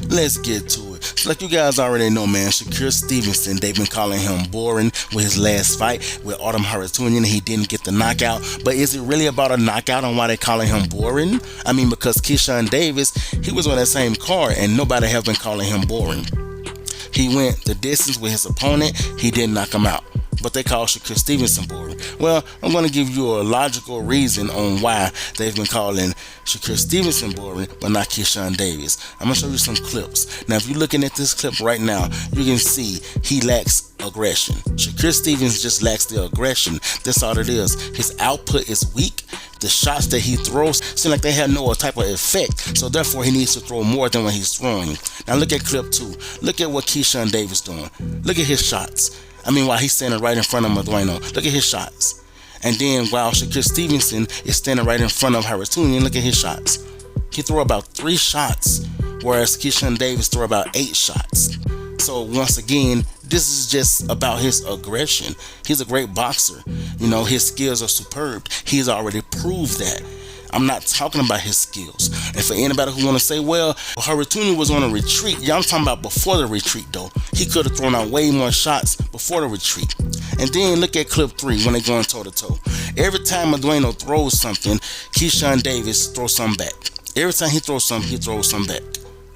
Let's get to it. So like you guys already know, man, Shakur Stevenson, they've been calling him boring with his last fight with Artem Haratunian. He didn't get the knockout. But is it really about a knockout on why they calling him boring? I mean, because Keyshawn Davis, he was on that same card and nobody have been calling him boring. He went the distance with his opponent. He didn't knock him out. But they call Shakur Stevenson boring. Well, I'm going to give you a logical reason on why they've been calling Shakur Stevenson boring, but not Keyshawn Davis. I'm going to show you some clips. Now, if you're looking at this clip right now, you can see he lacks aggression. Shakur Stevenson just lacks the aggression. That's all it is. His output is weak. The shots that he throws seem like they have no type of effect. So therefore, he needs to throw more than what he's throwing. Now, look at clip 2. Look at what Keyshawn Davis doing. Look at his shots. I mean, while he's standing right in front of Madueno, look at his shots. And then while Shakur Stevenson is standing right in front of Haratunian, look at his shots. He threw about 3 shots, whereas Keyshawn Davis threw about 8 shots. So once again, this is just about his aggression. He's a great boxer. You know, his skills are superb. He's already proved that. I'm not talking about his skills. And for anybody who want to say, well, Haratunian was on a retreat. Yeah, I'm talking about before the retreat, though. He could have thrown out way more shots before the retreat. And then look at clip 3 when they're going toe-to-toe. Every time Madueno throws something, Keyshawn Davis throws something back. Every time he throws something, he throws something back.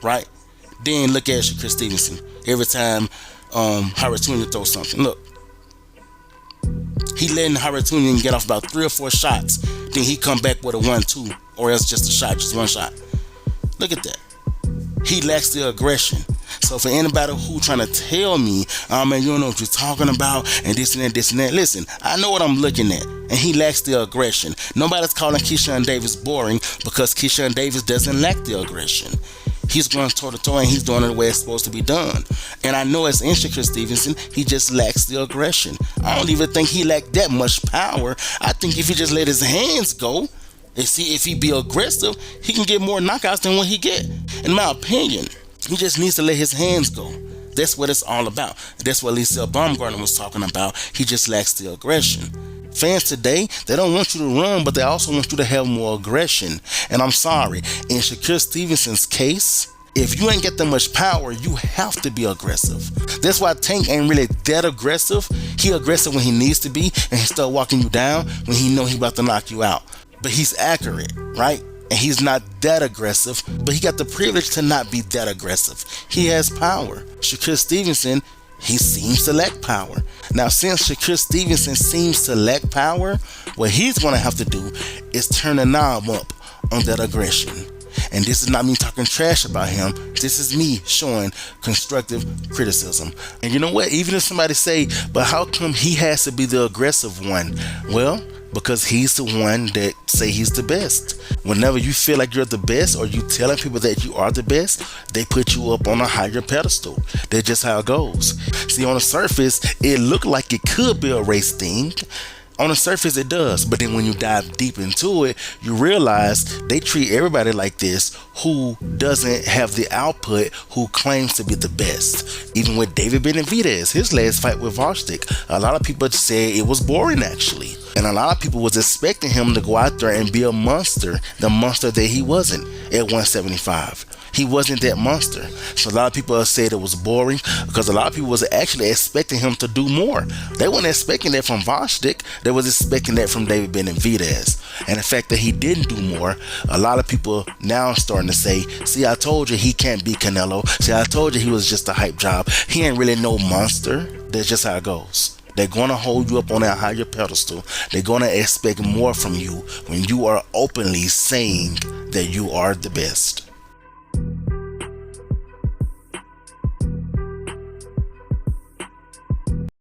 Right? Then look at Shakur Stevenson. Every time Haratunian throws something. Look. He letting Haratunian get off about 3 or 4 shots. Then he come back with a 1-2, or else just a shot, just 1 shot. Look at that. He lacks the aggression. So for anybody who trying to tell me, oh man, you don't know what you're talking about, and this and that, this and that. Listen, I know what I'm looking at, and he lacks the aggression. Nobody's calling Keyshawn Davis boring because Keyshawn Davis doesn't lack the aggression. He's going toe-to-toe and he's doing it the way it's supposed to be done. And I know as in Shakur Stevenson, he just lacks the aggression. I don't even think he lacked that much power. I think if he just let his hands go and see if he be aggressive, he can get more knockouts than what he get. In my opinion, he just needs to let his hands go. That's what it's all about. That's what Alycia Baumgardener was talking about. He just lacks the aggression. Fans today, they don't want you to run, but they also want you to have more aggression. And I'm sorry, in Shakur Stevenson's case, if you ain't get that much power, you have to be aggressive. That's why Tank ain't really that aggressive. He aggressive when he needs to be, and he start walking you down when he know he about to knock you out. But he's accurate, right? And he's not that aggressive, but he got the privilege to not be that aggressive. He has power. Shakur Stevenson, he seems to lack power. Now, since Shakur Stevenson seems to lack power, what he's going to have to do is turn the knob up on that aggression. And this is not me talking trash about him. This is me showing constructive criticism. And you know what? Even if somebody say, but how come he has to be the aggressive one? Well, because he's the one that say he's the best. Whenever you feel like you're the best, or you telling people that you are the best, they put you up on a higher pedestal. That's just how it goes. See, on the surface, it looked like it could be a race thing. On the surface, it does. But then when you dive deep into it, you realize they treat everybody like this who doesn't have the output, who claims to be the best. Even with David Benavidez, his last fight with Voshtik, a lot of people said it was boring, actually. And a lot of people was expecting him to go out there and be a monster, the monster that he wasn't at 175. He wasn't that monster. So a lot of people said it was boring because a lot of people was actually expecting him to do more. They weren't expecting that from Voshtik. They was expecting that from David Benavidez. And the fact that he didn't do more, a lot of people now are starting to say, see, I told you he can't beat Canelo. See, I told you he was just a hype job. He ain't really no monster. That's just how it goes. They're going to hold you up on that higher pedestal. They're going to expect more from you when you are openly saying that you are the best.